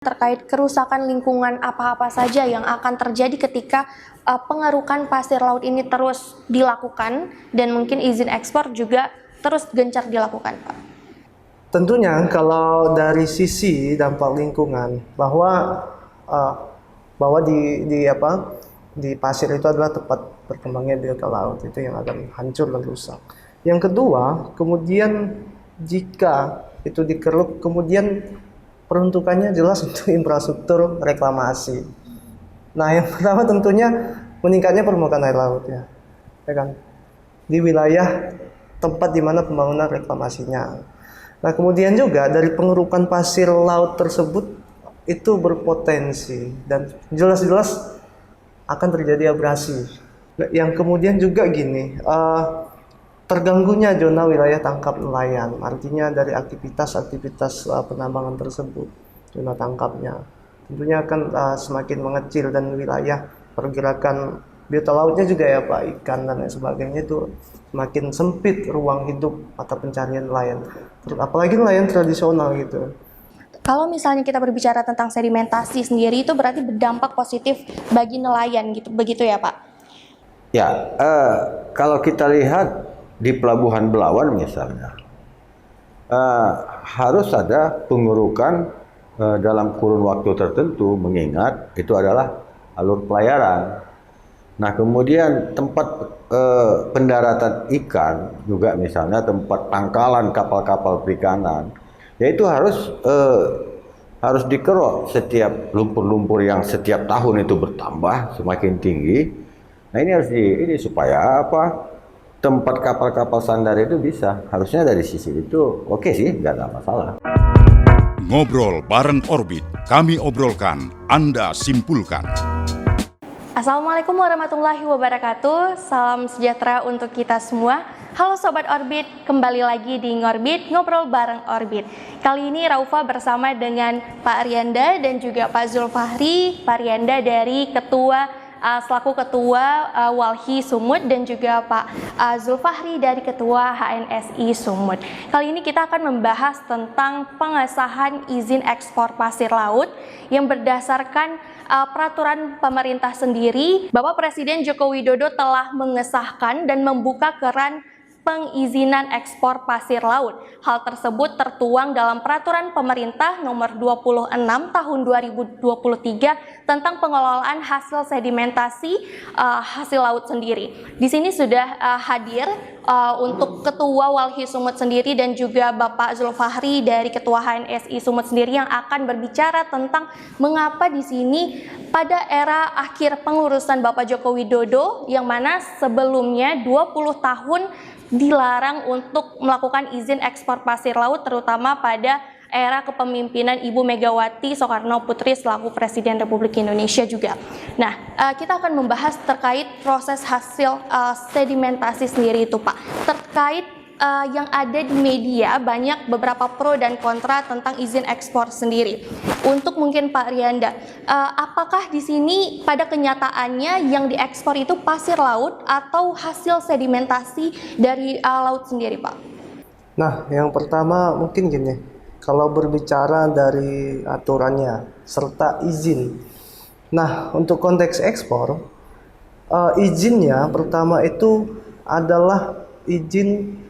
terkait kerusakan lingkungan apa-apa saja yang akan terjadi ketika pengerukan pasir laut ini terus dilakukan dan mungkin izin ekspor juga terus gencar dilakukan, Pak. Tentunya kalau dari sisi dampak lingkungan bahwa di pasir itu adalah tempat berkembangnya biota laut, itu yang akan hancur dan rusak. Yang kedua, kemudian jika itu dikeruk, kemudian peruntukannya jelas untuk infrastruktur reklamasi. Nah, yang pertama tentunya meningkatnya permukaan air laut ya kan, di wilayah tempat di mana pembangunan reklamasinya. Nah, kemudian juga dari pengerukan pasir laut tersebut itu berpotensi dan jelas-jelas akan terjadi abrasi. Yang kemudian juga gini, terganggunya zona wilayah tangkap nelayan, artinya dari aktivitas penambangan tersebut, zona tangkapnya tentunya akan semakin mengecil dan wilayah pergerakan biota lautnya juga ya Pak, ikan dan lain sebagainya itu semakin sempit ruang hidup atau pencarian nelayan, apalagi nelayan tradisional gitu. Kalau misalnya kita berbicara tentang sedimentasi sendiri itu berarti berdampak positif bagi nelayan gitu, begitu ya Pak? Ya, kalau kita lihat di Pelabuhan Belawan misalnya, harus ada pengurukan dalam kurun waktu tertentu, mengingat itu adalah alur pelayaran. Nah, kemudian tempat pendaratan ikan juga misalnya tempat pangkalan kapal-kapal perikanan, yaitu harus dikeruk setiap lumpur-lumpur yang setiap tahun itu bertambah semakin tinggi. Nah, ini harus ini supaya apa? Tempat kapal-kapal sandar itu bisa, harusnya dari sisi itu oke sih, nggak ada masalah. Ngobrol bareng Orbit, kami obrolkan, Anda simpulkan. Assalamualaikum warahmatullahi wabarakatuh, salam sejahtera untuk kita semua. Halo Sobat Orbit, kembali lagi di Ngorbit, Ngobrol bareng Orbit. Kali ini Raufa bersama dengan Pak Arianda dan juga Pak Zulfahri. Pak Arianda dari selaku Ketua Walhi Sumut dan juga Pak Zulfahri dari Ketua HNSI Sumut. Kali ini kita akan membahas tentang pengesahan izin ekspor pasir laut yang berdasarkan peraturan pemerintah sendiri. Bapak Presiden Joko Widodo telah mengesahkan dan membuka keran pengizinan ekspor pasir laut. Hal tersebut tertuang dalam peraturan pemerintah nomor 26 tahun 2023 tentang pengelolaan hasil sedimentasi hasil laut sendiri. Di sini sudah hadir untuk Ketua Walhi Sumut sendiri dan juga Bapak Zulfahri dari Ketua HNSI Sumut sendiri yang akan berbicara tentang mengapa di sini pada era akhir pengurusan Bapak Joko Widodo yang mana sebelumnya 20 tahun dilarang untuk melakukan izin ekspor pasir laut, terutama pada era kepemimpinan Ibu Megawati Soekarno Putri selaku Presiden Republik Indonesia juga. Nah, kita akan membahas terkait proses hasil sedimentasi sendiri itu Pak. Terkait yang ada di media banyak beberapa pro dan kontra tentang izin ekspor sendiri. Untuk mungkin Pak Arianda, apakah di sini pada kenyataannya yang diekspor itu pasir laut atau hasil sedimentasi dari laut sendiri, Pak? Nah, yang pertama mungkin gini, kalau berbicara dari aturannya serta izin. Nah, untuk konteks ekspor, izinnya pertama itu adalah izin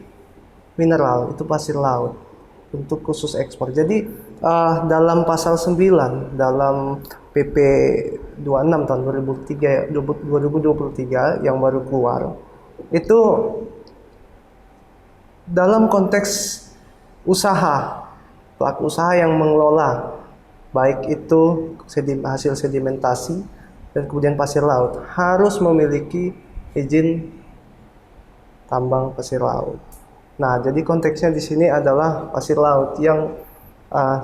mineral, itu pasir laut untuk khusus ekspor. Jadi dalam pasal 9 dalam PP 26 tahun 2023 yang baru keluar, itu dalam konteks usaha, pelaku usaha yang mengelola baik itu hasil sedimentasi dan kemudian pasir laut harus memiliki izin tambang pasir laut. Nah, jadi konteksnya di sini adalah pasir laut yang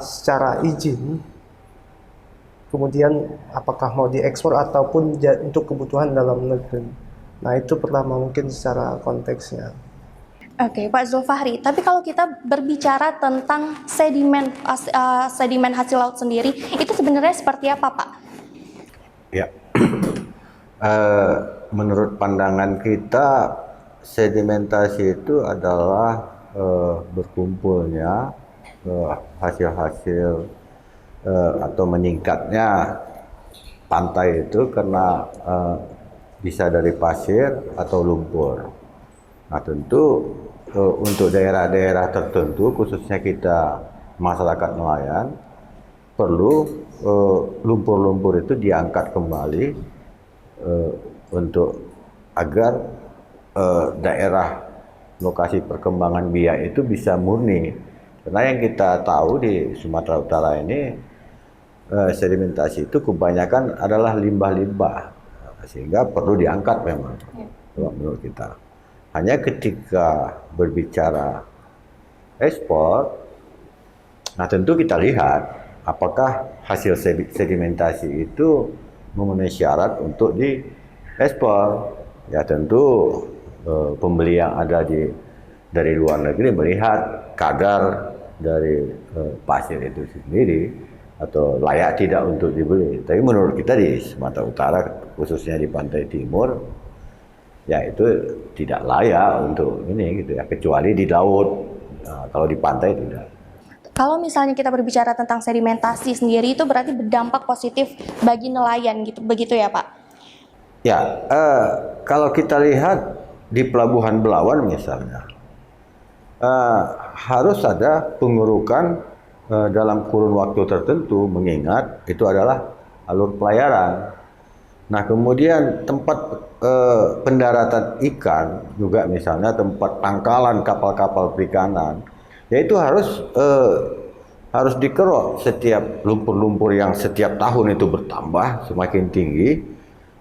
secara izin, kemudian apakah mau diekspor ataupun untuk kebutuhan dalam negeri. Nah, itu pertama mungkin secara konteksnya. Oke, Pak Zulfahri, tapi kalau kita berbicara tentang sedimen hasil laut sendiri, itu sebenarnya seperti apa, Pak? Ya, menurut pandangan kita, sedimentasi itu adalah berkumpulnya hasil-hasil atau meningkatnya pantai itu karena bisa dari pasir atau lumpur. Nah tentu untuk daerah-daerah tertentu khususnya kita masyarakat nelayan perlu lumpur-lumpur itu diangkat kembali untuk agar daerah lokasi perkembangan biak itu bisa murni. Karena yang kita tahu di Sumatera Utara ini sedimentasi itu kebanyakan adalah limbah-limbah, sehingga perlu diangkat memang kalau menurut kita. Hanya ketika berbicara ekspor, nah tentu kita lihat apakah hasil sedimentasi itu memenuhi syarat untuk diekspor. Ya tentu pembeli yang ada dari luar negeri melihat kadar dari pasir itu sendiri atau layak tidak untuk dibeli. Tapi menurut kita di Sumatera Utara, khususnya di pantai timur, ya itu tidak layak untuk ini gitu ya, kecuali di laut. Nah, kalau di pantai tidak. Kalau misalnya kita berbicara tentang sedimentasi sendiri, itu berarti berdampak positif bagi nelayan gitu, begitu ya Pak? Ya, kalau kita lihat di Pelabuhan Belawan misalnya, harus ada pengurukan dalam kurun waktu tertentu, mengingat itu adalah alur pelayaran. Nah kemudian tempat pendaratan ikan juga, misalnya tempat pangkalan kapal-kapal perikanan, yaitu harus dikerok setiap lumpur-lumpur yang setiap tahun itu bertambah semakin tinggi.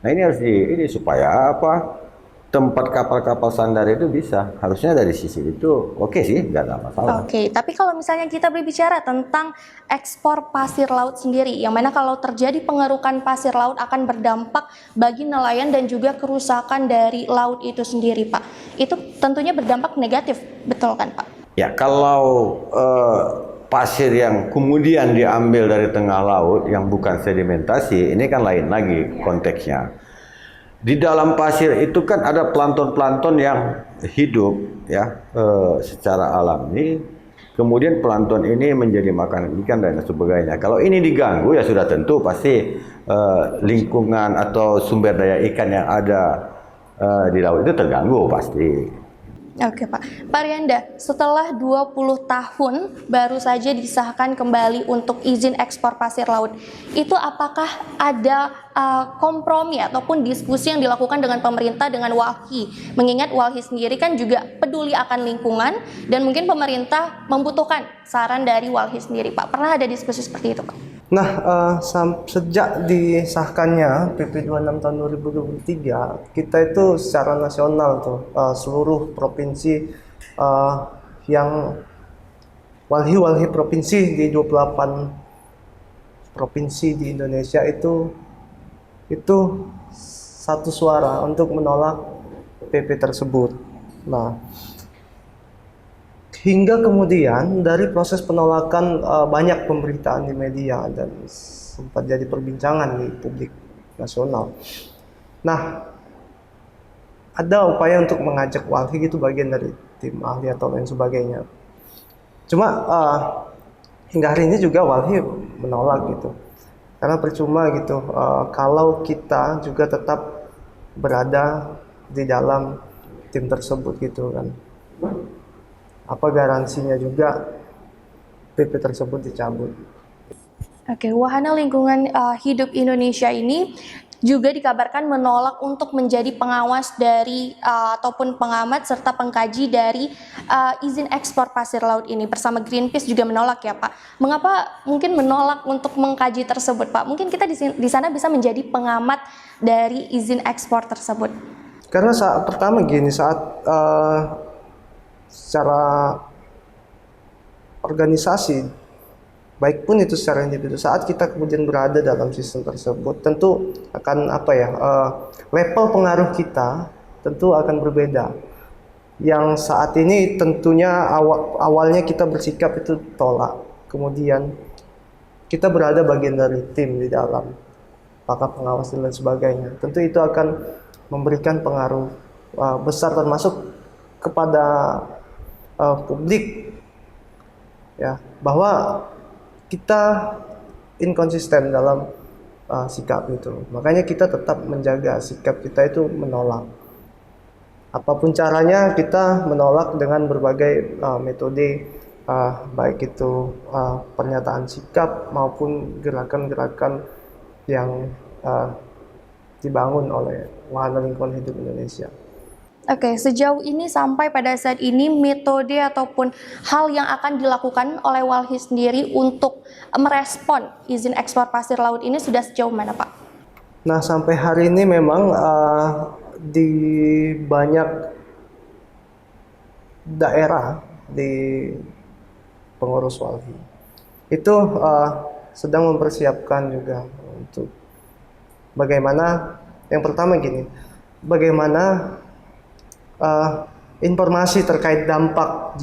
Nah ini harus ini supaya apa, tempat kapal-kapal sandar itu bisa, harusnya dari sisi itu oke sih, nggak ada masalah. Oke, tapi kalau misalnya kita berbicara tentang ekspor pasir laut sendiri, yang mana kalau terjadi pengerukan pasir laut akan berdampak bagi nelayan dan juga kerusakan dari laut itu sendiri, Pak. Itu tentunya berdampak negatif, betul kan, Pak? Ya, kalau pasir yang kemudian diambil dari tengah laut yang bukan sedimentasi, ini kan lain lagi konteksnya. Di dalam pasir itu kan ada plankton-plankton yang hidup ya secara alami. Kemudian plankton ini menjadi makanan ikan dan sebagainya. Kalau ini diganggu ya sudah tentu pasti lingkungan atau sumber daya ikan yang ada di laut itu terganggu pasti. Oke Pak. Pak Rianda, setelah 20 tahun baru saja disahkan kembali untuk izin ekspor pasir laut. Itu apakah ada kompromi ataupun diskusi yang dilakukan dengan pemerintah dengan Walhi? Mengingat Walhi sendiri kan juga peduli akan lingkungan dan mungkin pemerintah membutuhkan saran dari Walhi sendiri, Pak. Pernah ada diskusi seperti itu, Pak? Nah, sejak disahkannya PP 26 tahun 2023, kita itu secara nasional tuh seluruh provinsi yang walhi-walhi provinsi di 28 provinsi di Indonesia itu satu suara untuk menolak PP tersebut. Nah, hingga kemudian dari proses penolakan banyak pemberitaan di media dan sempat jadi perbincangan di publik nasional. Nah, ada upaya untuk mengajak Walhi gitu, bagian dari tim ahli atau lain sebagainya. Cuma hingga hari ini juga Walhi menolak gitu. Karena percuma gitu kalau kita juga tetap berada di dalam tim tersebut gitu kan. Apa garansinya juga PP tersebut dicabut. Oke, Wahana Lingkungan Hidup Indonesia ini juga dikabarkan menolak untuk menjadi pengawas dari ataupun pengamat serta pengkaji dari izin ekspor pasir laut ini. Bersama Greenpeace juga menolak ya Pak. Mengapa mungkin menolak untuk mengkaji tersebut Pak? Mungkin kita di sana bisa menjadi pengamat dari izin ekspor tersebut. Karena pertama gini, saat secara organisasi, baik pun itu secara individu, saat kita kemudian berada dalam sistem tersebut, tentu akan level pengaruh kita tentu akan berbeda. Yang saat ini tentunya awalnya kita bersikap itu tolak, kemudian kita berada bagian dari tim di dalam, apakah pengawas dan lain sebagainya. Tentu itu akan memberikan pengaruh besar termasuk kepada publik ya, bahwa kita inkonsisten dalam sikap itu. Makanya kita tetap menjaga sikap kita itu menolak. Apapun caranya kita menolak dengan berbagai metode, baik itu pernyataan sikap maupun gerakan-gerakan yang dibangun oleh Wahana Lingkungan Hidup Indonesia. Oke, sejauh ini sampai pada saat ini metode ataupun hal yang akan dilakukan oleh Walhi sendiri untuk merespon izin ekspor pasir laut ini sudah sejauh mana, Pak? Nah, sampai hari ini memang di banyak daerah di pengurus Walhi itu sedang mempersiapkan juga untuk bagaimana, yang pertama gini, bagaimana informasi terkait dampak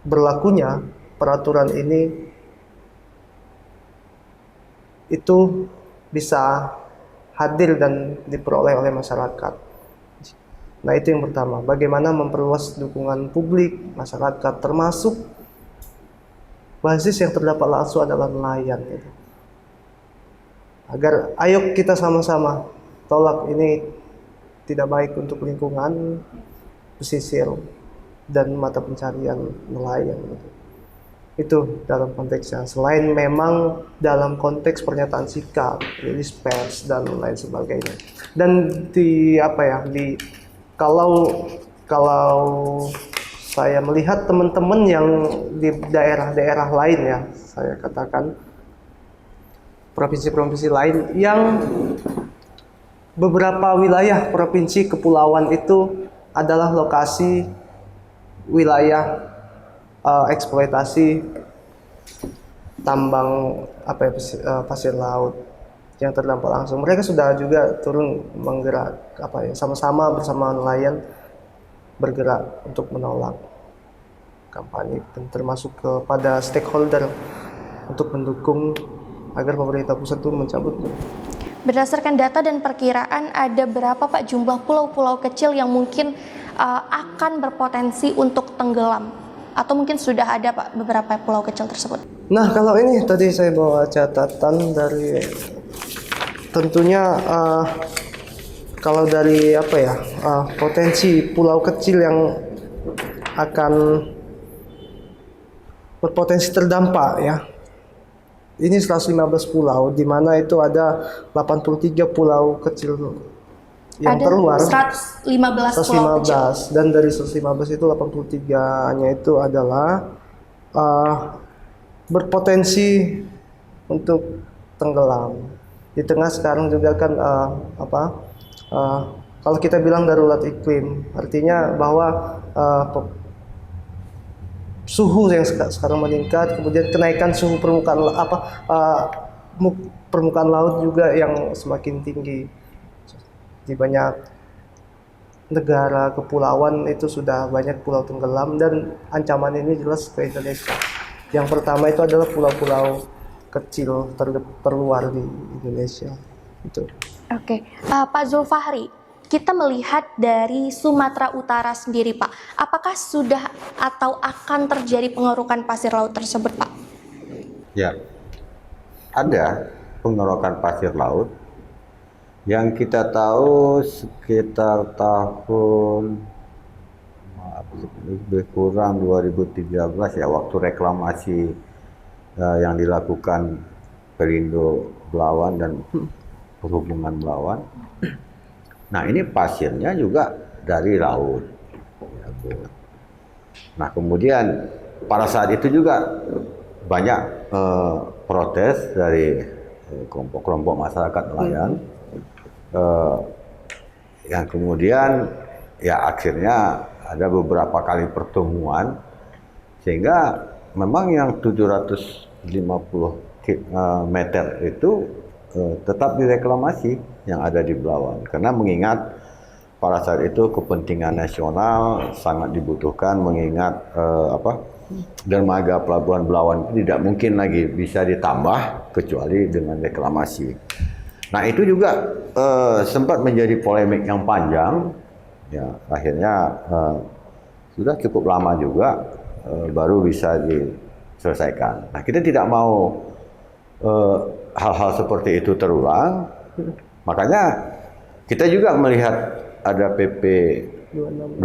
berlakunya peraturan ini itu bisa hadir dan diperoleh oleh masyarakat. Nah, itu yang pertama, bagaimana memperluas dukungan publik, masyarakat, termasuk basis yang terdapat langsung adalah nelayan. Gitu. Agar ayo kita sama-sama tolak ini tidak baik untuk lingkungan, pesisir, dan mata pencarian nelayan. Gitu. Itu dalam konteksnya. Selain memang dalam konteks pernyataan sikap, rilis pers dan lain sebagainya. Dan kalau saya melihat teman-teman yang di daerah-daerah lain, ya, saya katakan provinsi-provinsi lain yang beberapa wilayah provinsi kepulauan itu adalah lokasi wilayah eksploitasi tambang pasir laut yang terdampak langsung. Mereka sudah juga turun menggerak sama-sama bersama nelayan bergerak untuk menolak kampanye, dan termasuk kepada stakeholder untuk mendukung agar pemerintah pusat itu mencabut. Berdasarkan data dan perkiraan, ada berapa, Pak, jumlah pulau-pulau kecil yang mungkin akan berpotensi untuk tenggelam? Atau mungkin sudah ada, Pak, beberapa pulau kecil tersebut? Nah, kalau ini tadi saya bawa catatan dari, tentunya kalau dari potensi pulau kecil yang akan berpotensi terdampak, ya. Ini 115 pulau, di mana itu ada 83 pulau kecil yang ada terluar. 115 pulau kecil. Dan dari 115 itu 83-nya itu adalah berpotensi untuk tenggelam. Di tengah sekarang juga kan kalau kita bilang darurat iklim, artinya bahwa suhu yang sekarang meningkat, kemudian kenaikan suhu permukaan laut juga yang semakin tinggi. Di banyak negara kepulauan itu sudah banyak pulau tenggelam, dan ancaman ini jelas ke Indonesia. Yang pertama itu adalah pulau-pulau kecil terluar di Indonesia. Itu. Oke, Pak Zulfahri, kita melihat dari Sumatera Utara sendiri, Pak. Apakah sudah atau akan terjadi pengerukan pasir laut tersebut, Pak? Ya, ada pengerukan pasir laut yang kita tahu sekitar tahun lebih kurang 2013, ya, waktu reklamasi yang dilakukan Perindo Belawan dan Perhubungan Belawan. Nah, ini pasirnya juga dari laut. Nah, kemudian pada saat itu juga banyak protes dari kelompok-kelompok masyarakat nelayan, yang kemudian ya akhirnya ada beberapa kali pertemuan, sehingga memang yang 750 meter itu tetap direklamasi yang ada di Belawan, karena mengingat pada saat itu kepentingan nasional sangat dibutuhkan, mengingat dermaga pelabuhan Belawan itu tidak mungkin lagi bisa ditambah kecuali dengan reklamasi. Nah, itu juga sempat menjadi polemik yang panjang, ya, akhirnya sudah cukup lama juga baru bisa diselesaikan. Nah, kita tidak mau hal-hal seperti itu terulang. Makanya kita juga melihat ada PP 26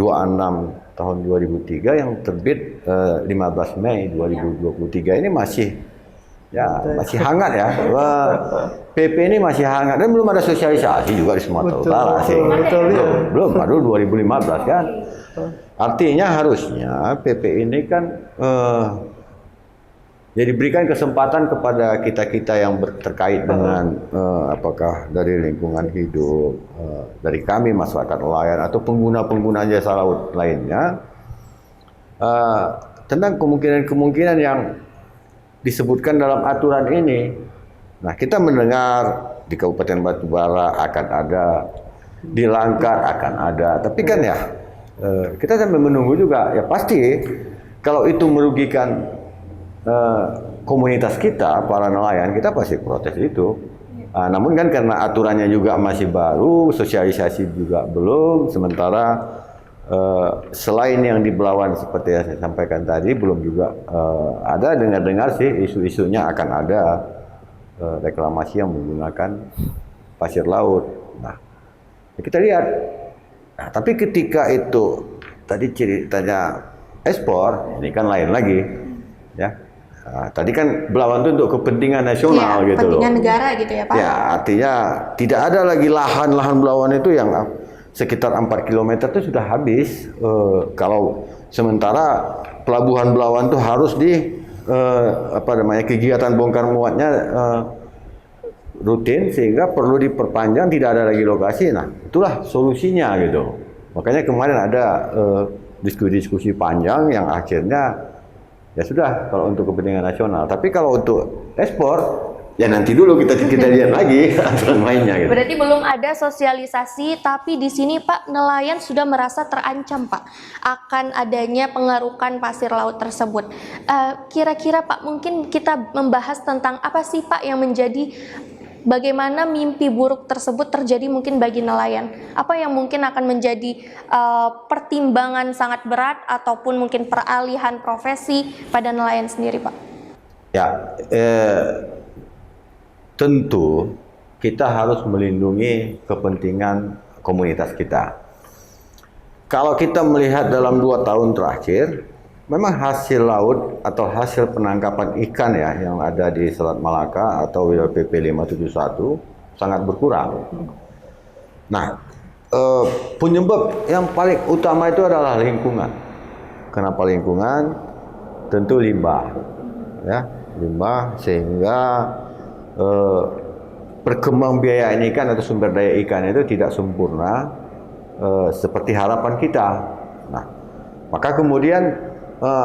tahun 2003 yang terbit 15 Mei 2023 ini masih hangat ya. PP ini masih hangat dan belum ada sosialisasi juga di Sumatera Utara sih. Belum, baru 2015 kan. Artinya harusnya PP ini kan ya diberikan kesempatan kepada kita-kita yang terkait dengan apakah dari lingkungan hidup, dari kami masyarakat nelayan atau pengguna-pengguna jasa laut lainnya, tentang kemungkinan-kemungkinan yang disebutkan dalam aturan ini. Nah, kita mendengar di Kabupaten Batubara akan ada, di Langkat akan ada, tapi kan ya kita sambil menunggu juga, ya pasti kalau itu merugikan komunitas kita, para nelayan, kita pasti protes itu. Namun kan karena aturannya juga masih baru, sosialisasi juga belum, sementara selain yang di Belawan seperti yang saya sampaikan tadi, belum juga ada dengar-dengar sih isu-isunya akan ada reklamasi yang menggunakan pasir laut. Nah, kita lihat. Nah, tapi ketika itu tadi ceritanya ekspor, ini kan lain lagi, ya. Nah, tadi kan Belawan itu untuk kepentingan nasional gitu loh. Kepentingan negara gitu ya Pak. Ya, artinya tidak ada lagi lahan Belawan itu yang sekitar 4 km itu sudah habis. Kalau sementara pelabuhan Belawan itu harus di kegiatan bongkar muatnya rutin sehingga perlu diperpanjang, tidak ada lagi lokasi. Nah, itulah solusinya gitu. Makanya kemarin ada diskusi panjang yang akhirnya ya sudah kalau untuk kepentingan nasional. Tapi kalau untuk ekspor ya nanti dulu kita lihat lagi aturan mainnya gitu. Berarti belum ada sosialisasi, tapi di sini Pak, nelayan sudah merasa terancam Pak akan adanya pengerukan pasir laut tersebut. Kira-kira Pak, mungkin kita membahas tentang apa sih Pak yang menjadi bagaimana mimpi buruk tersebut terjadi mungkin bagi nelayan? Apa yang mungkin akan menjadi pertimbangan sangat berat ataupun mungkin peralihan profesi pada nelayan sendiri Pak? Ya, tentu kita harus melindungi kepentingan komunitas kita. Kalau kita melihat dalam 2 tahun terakhir, memang hasil laut atau hasil penangkapan ikan ya yang ada di Selat Malaka atau wilayah PP 571 sangat berkurang. Nah, penyebab yang paling utama itu adalah lingkungan. Kenapa lingkungan? Tentu limbah, ya limbah, sehingga perkembangbiayaan ikan atau sumber daya ikan itu tidak sempurna seperti harapan kita. Nah, maka kemudian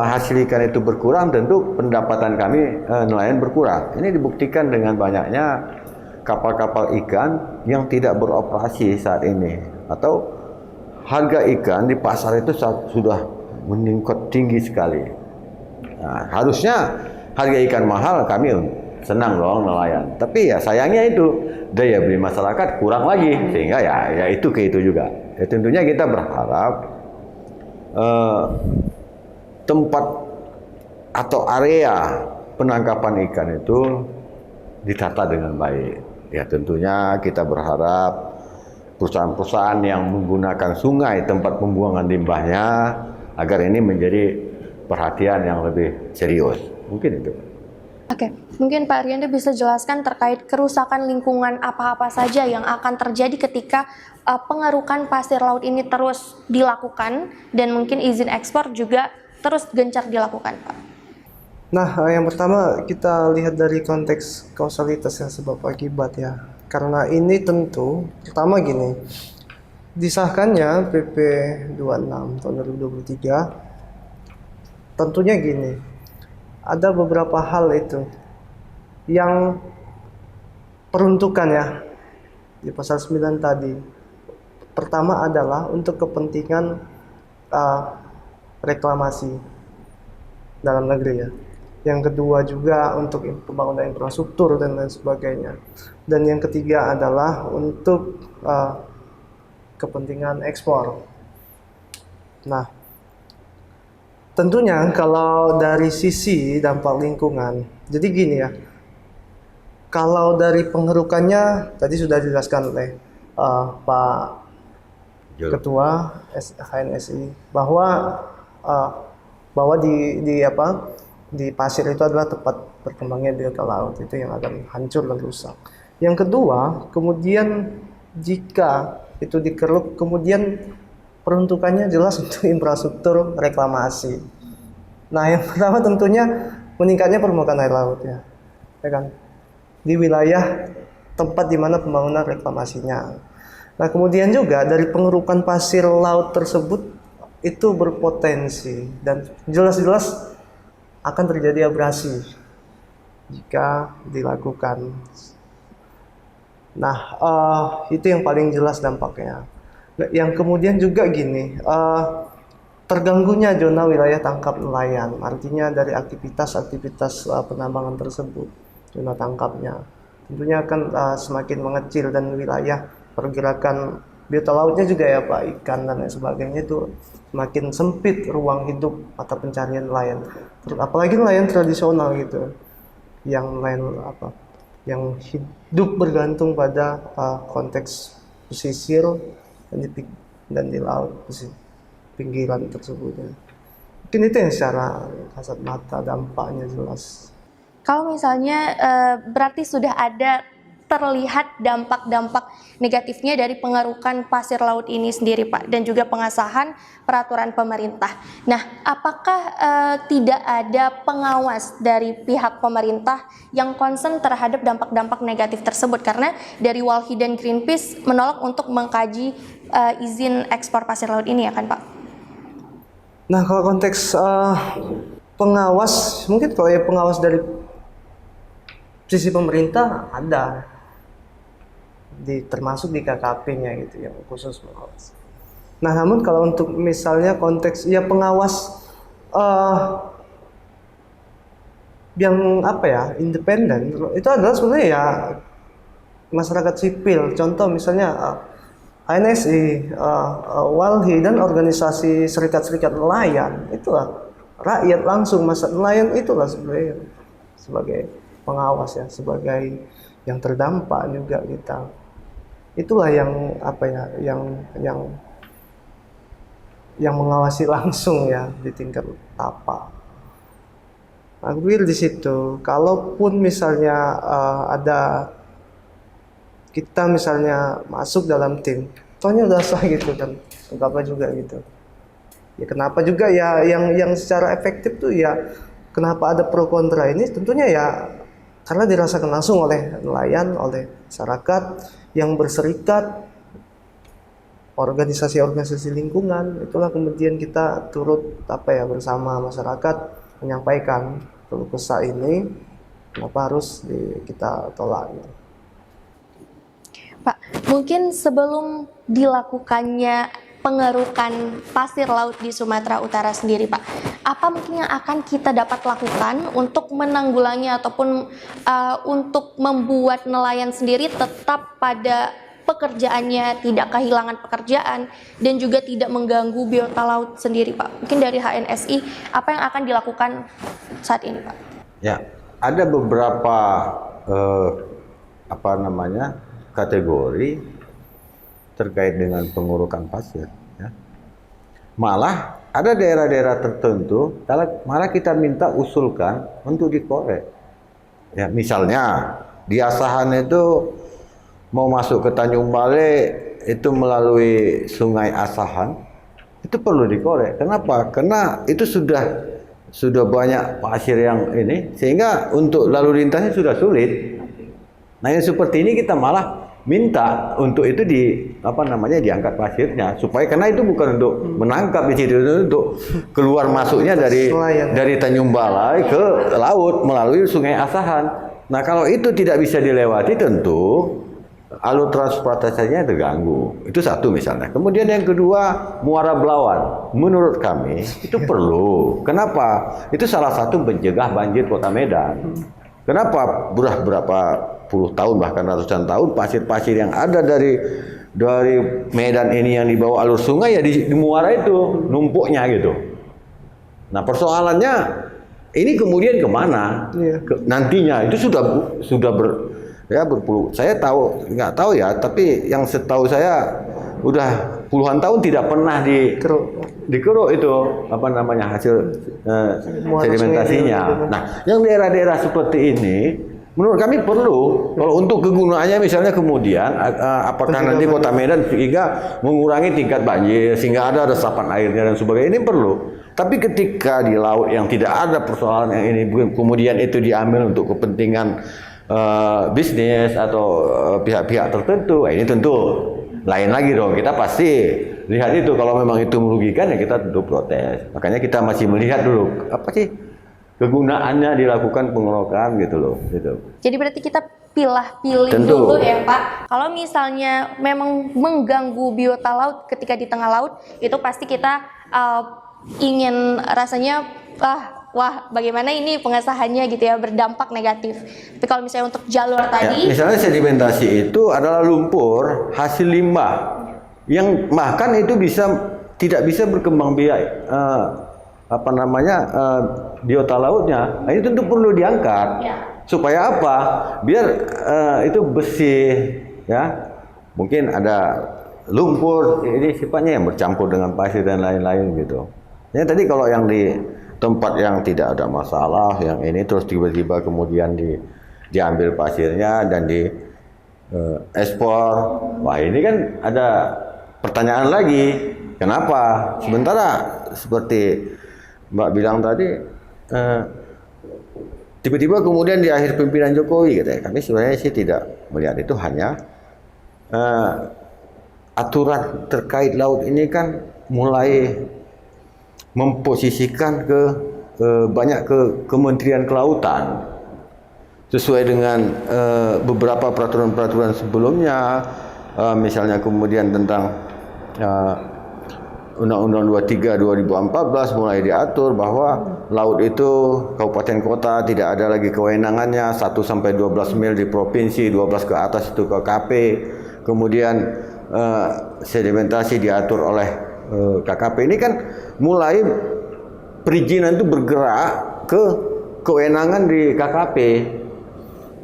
hasil ikan itu berkurang, tentu pendapatan kami nelayan berkurang. Ini dibuktikan dengan banyaknya kapal-kapal ikan yang tidak beroperasi saat ini, atau harga ikan di pasar itu sudah meningkat tinggi sekali. Nah, harusnya harga ikan mahal, kami senang dong nelayan. Tapi ya sayangnya itu daya beli masyarakat kurang lagi, sehingga ya itu ke itu juga. Ya, tentunya kita berharap tempat atau area penangkapan ikan itu ditata dengan baik. Ya tentunya kita berharap perusahaan-perusahaan yang menggunakan sungai tempat pembuangan limbahnya agar ini menjadi perhatian yang lebih serius. Mungkin itu. Oke, mungkin Pak Ariando bisa jelaskan terkait kerusakan lingkungan apa-apa saja yang akan terjadi ketika pengerukan pasir laut ini terus dilakukan dan mungkin izin ekspor juga terus gencar dilakukan, Pak. Nah, yang pertama kita lihat dari konteks kausalitas yang sebab akibat ya. Karena ini tentu, pertama gini, disahkannya PP 26 tahun 2023, tentunya gini, ada beberapa hal itu yang peruntukan ya di pasal 9 tadi. Pertama adalah untuk kepentingan reklamasi dalam negeri ya. Yang kedua juga untuk pembangunan infrastruktur dan lain sebagainya. Dan yang ketiga adalah untuk kepentingan ekspor. Nah, tentunya kalau dari sisi dampak lingkungan, jadi gini ya, Kalau dari pengerukannya tadi sudah dijelaskan oleh Pak Ketua HNSI bahwa di pasir itu adalah tempat berkembangnya biota laut, itu yang akan hancur dan rusak. Yang kedua, kemudian jika itu dikeruk, kemudian peruntukannya jelas untuk infrastruktur reklamasi. Nah, yang pertama tentunya meningkatnya permukaan air laut ya kan, di wilayah tempat di mana pembangunan reklamasinya. Nah, kemudian juga dari pengerukan pasir laut tersebut itu berpotensi dan jelas-jelas akan terjadi abrasi jika dilakukan. Nah, itu yang paling jelas dampaknya. Yang kemudian juga gini, terganggunya zona wilayah tangkap nelayan, artinya dari aktivitas penambangan tersebut, zona tangkapnya tentunya akan semakin mengecil dan wilayah pergerakan biota lautnya juga ya Pak, ikan dan lain sebagainya itu semakin sempit ruang hidup mata pencarian nelayan. Apalagi nelayan tradisional gitu, yang yang hidup bergantung pada konteks pesisir dan di laut pinggiran tersebut. Mungkin itu yang secara kasat mata dampaknya jelas. Kalau misalnya berarti sudah ada terlihat dampak-dampak negatifnya dari pengerukan pasir laut ini sendiri Pak, dan juga pengesahan peraturan pemerintah. Nah, apakah tidak ada pengawas dari pihak pemerintah yang concern terhadap dampak-dampak negatif tersebut? Karena dari Walhi dan Greenpeace menolak untuk mengkaji izin ekspor pasir laut ini ya kan Pak? Nah, kalau konteks pengawas, mungkin kalau ya pengawas dari sisi pemerintah ada, termasuk di KKP-nya gitu yang khusus pengawas. Nah, namun kalau untuk misalnya konteks ya pengawas yang independen, itu adalah sebenarnya ya masyarakat sipil. Contoh misalnya HNSI, Walhi dan organisasi serikat-serikat nelayan, itulah rakyat langsung, nelayan itulah sebenarnya sebagai pengawas ya, sebagai yang terdampak juga kita. Itulah yang yang mengawasi langsung ya di tingkat apa. Nah, di situ, kalaupun misalnya ada kita misalnya masuk dalam tim, tohnya udah sah gitu kan, apa juga gitu. Ya kenapa juga ya yang secara efektif tuh ya, kenapa ada pro kontra ini? Tentunya ya karena dirasakan langsung oleh nelayan, oleh masyarakat yang berserikat, organisasi-organisasi lingkungan. Itulah kemudian kita turut bersama masyarakat menyampaikan keluh kesah ini, kenapa harus kita tolak. Pak, mungkin sebelum dilakukannya pengerukan pasir laut di Sumatera Utara sendiri Pak, apa mungkin yang akan kita dapat lakukan untuk menanggulangi ataupun untuk membuat nelayan sendiri tetap pada pekerjaannya, tidak kehilangan pekerjaan dan juga tidak mengganggu biota laut sendiri Pak? Mungkin dari HNSI, apa yang akan dilakukan saat ini Pak? Ya, ada beberapa kategori terkait dengan pengurukan pasir ya. Malah ada daerah-daerah tertentu malah kita minta usulkan untuk dikorek ya. Misalnya di Asahan itu mau masuk ke Tanjung Balai itu melalui Sungai Asahan, itu perlu dikorek. Kenapa? Karena itu sudah banyak pasir yang ini, sehingga untuk lalu lintasnya sudah sulit. Nah, yang seperti ini kita malah minta untuk itu diangkat pasirnya, supaya karena itu bukan untuk menangkap di situ, itu untuk keluar masuknya dari Tanjung Balai ke laut melalui Sungai Asahan. Nah, kalau itu tidak bisa dilewati, tentu alur transportasinya terganggu. Itu satu misalnya. Kemudian yang kedua, Muara Belawan. Menurut kami itu perlu. Kenapa? Itu salah satu mencegah banjir Kota Medan. Kenapa? Berapa puluh tahun bahkan ratusan tahun pasir-pasir yang ada dari Medan ini yang dibawa alur sungai ya di muara itu numpuknya gitu. Nah, persoalannya ini kemudian kemana? Nantinya itu sudah Ya berpuluh. Saya tahu nggak tahu ya, tapi yang setahu saya udah puluhan tahun tidak pernah dikeruk itu apa namanya hasil sedimentasinya. Nah, yang daerah-daerah seperti ini menurut kami perlu kalau untuk kegunaannya misalnya kemudian apakah nanti Kota Medan sehingga mengurangi tingkat banjir sehingga ada resapan airnya dan sebagainya, ini perlu. Tapi ketika di laut yang tidak ada persoalan yang ini kemudian itu diambil untuk kepentingan bisnis atau pihak-pihak tertentu, ini tentu lain lagi dong. Kita pasti lihat itu, kalau memang itu merugikan ya kita tentu protes. Makanya kita masih melihat dulu apa sih kegunaannya dilakukan pengerokan gitu loh. Gitu. Jadi berarti kita pilih Tentu. dulu ya Pak. Kalau misalnya memang mengganggu biota laut ketika di tengah laut, itu pasti kita ingin rasanya wah bagaimana ini pengesahannya gitu ya, berdampak negatif. Tapi kalau misalnya untuk jalur tadi, misalnya sedimentasi itu adalah lumpur hasil limbah yang bahkan itu tidak bisa berkembang biak biota lautnya. Nah, ini tentu perlu diangkat. ya. Supaya apa? Biar itu bersih ya. Mungkin ada lumpur ini sifatnya yang bercampur dengan pasir dan lain-lain gitu. Ya tadi kalau yang di tempat yang tidak ada masalah, yang ini terus tiba-tiba kemudian diambil pasirnya dan di ekspor. Wah, ini kan ada pertanyaan lagi. Kenapa? Sementara seperti Mbak bilang tadi tiba-tiba kemudian di akhir pimpinan Jokowi katanya, kami sebenarnya sih tidak melihat itu, hanya aturan terkait laut ini kan mulai memposisikan banyak ke Kementerian Kelautan sesuai dengan beberapa peraturan-peraturan sebelumnya, misalnya kemudian tentang Undang-Undang 23 2014 mulai diatur bahwa laut itu kabupaten kota tidak ada lagi kewenangannya, 1 sampai 12 mil di provinsi, 12 ke atas itu KKP. Kemudian sedimentasi diatur oleh KKP. Ini kan mulai perizinan itu bergerak ke kewenangan di KKP.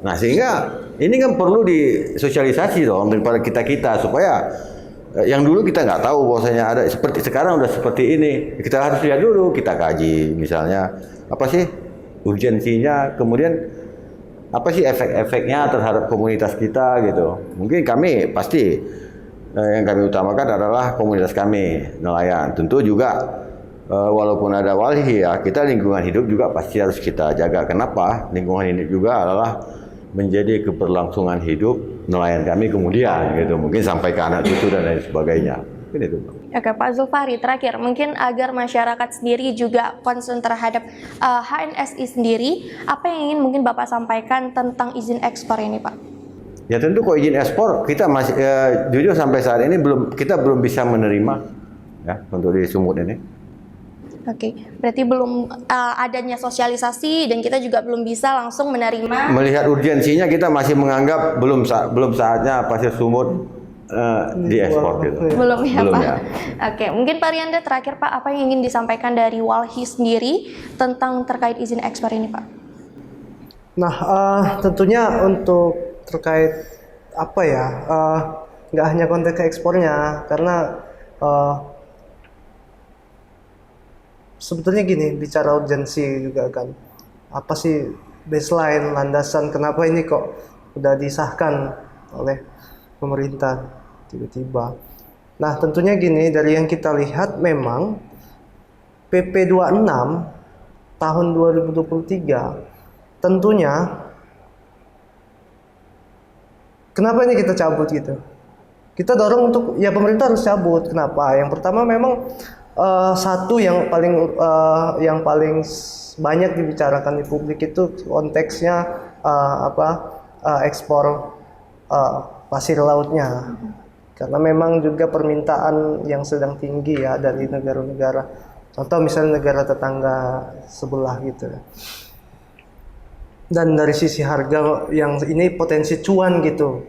Nah, sehingga ini kan perlu disosialisasi dong daripada kita supaya yang dulu kita nggak tahu bahwasanya ada seperti sekarang udah seperti ini. Kita harus lihat dulu, kita kaji misalnya apa sih urgensinya, kemudian apa sih efek-efeknya terhadap komunitas kita gitu. Mungkin kami pasti yang kami utamakan adalah komunitas kami nelayan. Tentu juga walaupun ada walhi ya, kita lingkungan hidup juga pasti harus kita jaga. Kenapa? Lingkungan hidup juga adalah menjadi keberlangsungan hidup nelayan kami kemudian gitu. Mungkin sampai ke anak cucu dan lain sebagainya. Mungkin itu. Oke, Pak Zulfari, terakhir mungkin agar masyarakat sendiri juga concern terhadap HNSI sendiri, apa yang ingin mungkin Bapak sampaikan tentang izin ekspor ini, Pak? Ya tentu kok izin ekspor kita masih jujur sampai saat ini kita belum bisa menerima ya untuk di Sumut ini. Oke, berarti belum adanya sosialisasi dan kita juga belum bisa langsung menerima. Melihat urgensinya kita masih menganggap belum saatnya pasir Sumut diekspor gitu. Belum ya, belum Pak. Ya. Oke, mungkin Pak Rianda terakhir Pak, apa yang ingin disampaikan dari Walhi sendiri tentang terkait izin ekspor ini, Pak? Nah, tentunya untuk terkait apa ya, nggak hanya konteks ekspornya, karena sebetulnya gini, bicara urgensi juga kan, apa sih baseline, landasan kenapa ini kok udah disahkan oleh pemerintah tiba-tiba. Nah, tentunya gini, dari yang kita lihat memang PP 26 tahun 2023 tentunya kenapa ini kita cabut gitu? Kita dorong untuk ya pemerintah harus cabut. Kenapa? Yang pertama memang satu yang paling banyak dibicarakan di publik itu konteksnya ekspor pasir lautnya. Karena memang juga permintaan yang sedang tinggi ya dari negara-negara. Contoh misalnya negara tetangga sebelah gitu. Dan dari sisi harga yang ini potensi cuan gitu,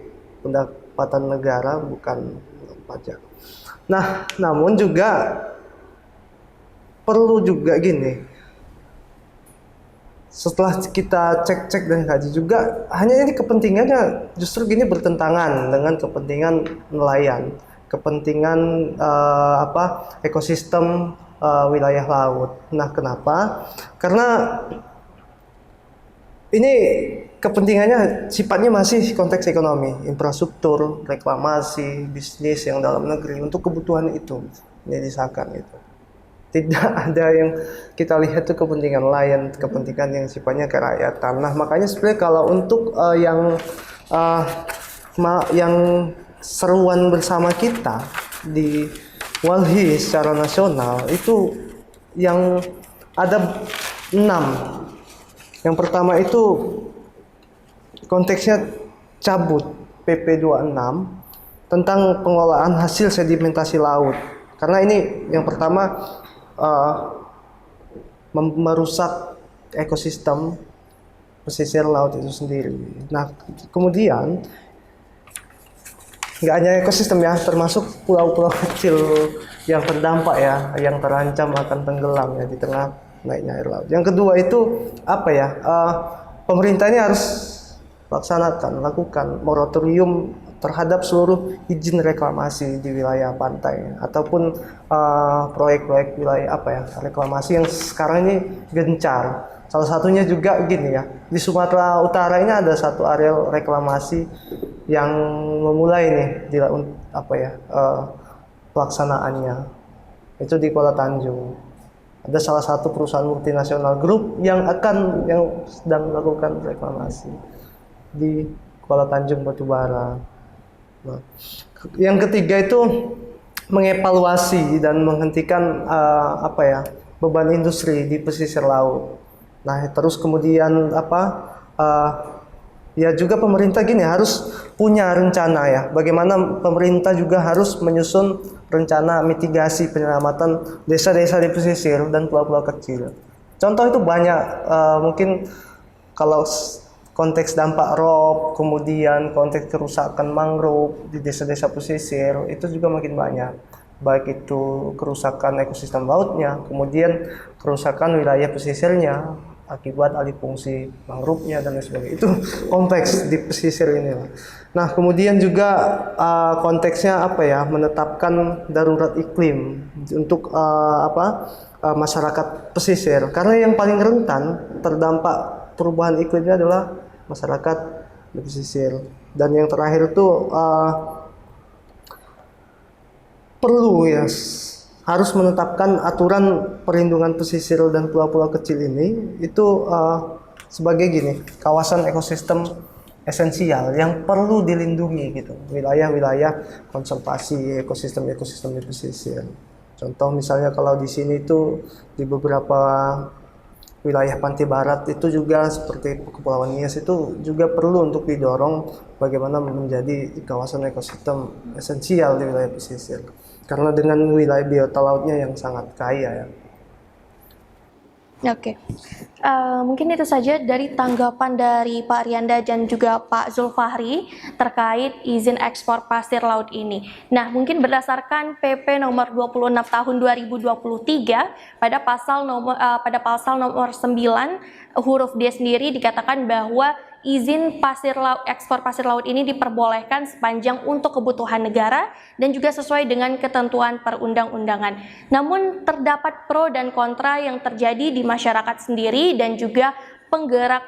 pendapatan negara bukan pajak. Nah, namun juga perlu juga gini, setelah kita cek-cek dan kaji juga, hanya ini kepentingannya justru gini bertentangan dengan kepentingan nelayan, kepentingan ekosistem wilayah laut. Nah, kenapa? Karena ini kepentingannya sifatnya masih konteks ekonomi, infrastruktur, reklamasi, bisnis yang dalam negeri untuk kebutuhan itu ini disahkan itu. Tidak ada yang kita lihat itu kepentingan lain, kepentingan yang sifatnya kerakyatan. Nah, makanya sebenarnya kalau untuk yang seruan bersama kita di Walhi secara nasional itu yang ada 6. Yang pertama itu konteksnya cabut PP 26 tentang pengelolaan hasil sedimentasi laut. Karena ini yang pertama merusak ekosistem pesisir laut itu sendiri. Nah, kemudian nggak hanya ekosistem ya, termasuk pulau-pulau kecil yang terdampak ya, yang terancam akan tenggelam ya di tengah naiknya air laut. Yang kedua itu pemerintah ini harus lakukan moratorium terhadap seluruh izin reklamasi di wilayah pantai ataupun proyek-proyek wilayah reklamasi yang sekarang ini gencar. Salah satunya juga gini ya, di Sumatera Utara ini ada satu areal reklamasi yang memulai nih pelaksanaannya itu di Kuala Tanjung. Ada salah satu perusahaan multinasional grup yang sedang melakukan reklamasi di Kuala Tanjung Batubara. Nah, yang ketiga itu mengevaluasi dan menghentikan beban industri di pesisir laut. Nah, terus kemudian ya juga pemerintah gini harus punya rencana ya. Bagaimana pemerintah juga harus menyusun rencana mitigasi penyelamatan desa-desa di pesisir dan pulau-pulau kecil. Contoh itu banyak, mungkin kalau konteks dampak rob, kemudian konteks kerusakan mangrove di desa-desa pesisir itu juga makin banyak. Baik itu kerusakan ekosistem lautnya, kemudian kerusakan wilayah pesisirnya akibat alih fungsi mangrove-nya dan lain sebagainya. Itu kompleks di pesisir ini. Nah, kemudian juga konteksnya menetapkan darurat iklim untuk masyarakat pesisir. Karena yang paling rentan terdampak perubahan iklimnya adalah masyarakat di pesisir. Dan yang terakhir itu perlu ya harus menetapkan aturan perlindungan pesisir dan pulau-pulau kecil ini itu sebagai kawasan ekosistem esensial yang perlu dilindungi gitu, wilayah-wilayah konservasi ekosistem di pesisir. Contoh misalnya kalau di sini itu di beberapa wilayah pantai barat itu juga seperti Kepulauan Nias itu juga perlu untuk didorong bagaimana menjadi kawasan ekosistem esensial di wilayah pesisir. Karena dengan wilayah biota lautnya yang sangat kaya ya. Oke, mungkin itu saja dari tanggapan dari Pak Rianda dan juga Pak Zulfahri terkait izin ekspor pasir laut ini. Nah, mungkin berdasarkan PP nomor 26 tahun 2023 pada pasal nomor 9 huruf D sendiri dikatakan bahwa izin ekspor pasir laut ini diperbolehkan sepanjang untuk kebutuhan negara dan juga sesuai dengan ketentuan perundang-undangan. Namun terdapat pro dan kontra yang terjadi di masyarakat sendiri dan juga penggerak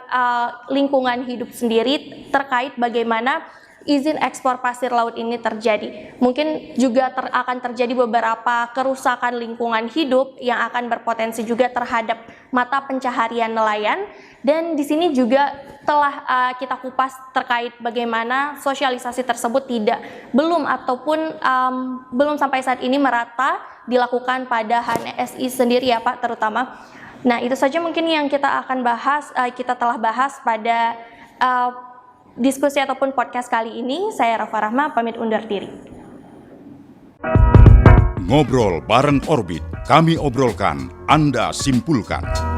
lingkungan hidup sendiri terkait bagaimana izin ekspor pasir laut ini terjadi. Mungkin juga akan terjadi beberapa kerusakan lingkungan hidup yang akan berpotensi juga terhadap mata pencaharian nelayan. Dan di sini juga telah kita kupas terkait bagaimana sosialisasi tersebut belum sampai saat ini merata dilakukan pada HNSI sendiri ya Pak terutama. Nah, itu saja mungkin yang kita akan bahas, kita telah bahas pada diskusi ataupun podcast kali ini. Saya Rafa Rahma pamit undur diri. Ngobrol bareng Orbit, kami obrolkan, Anda simpulkan.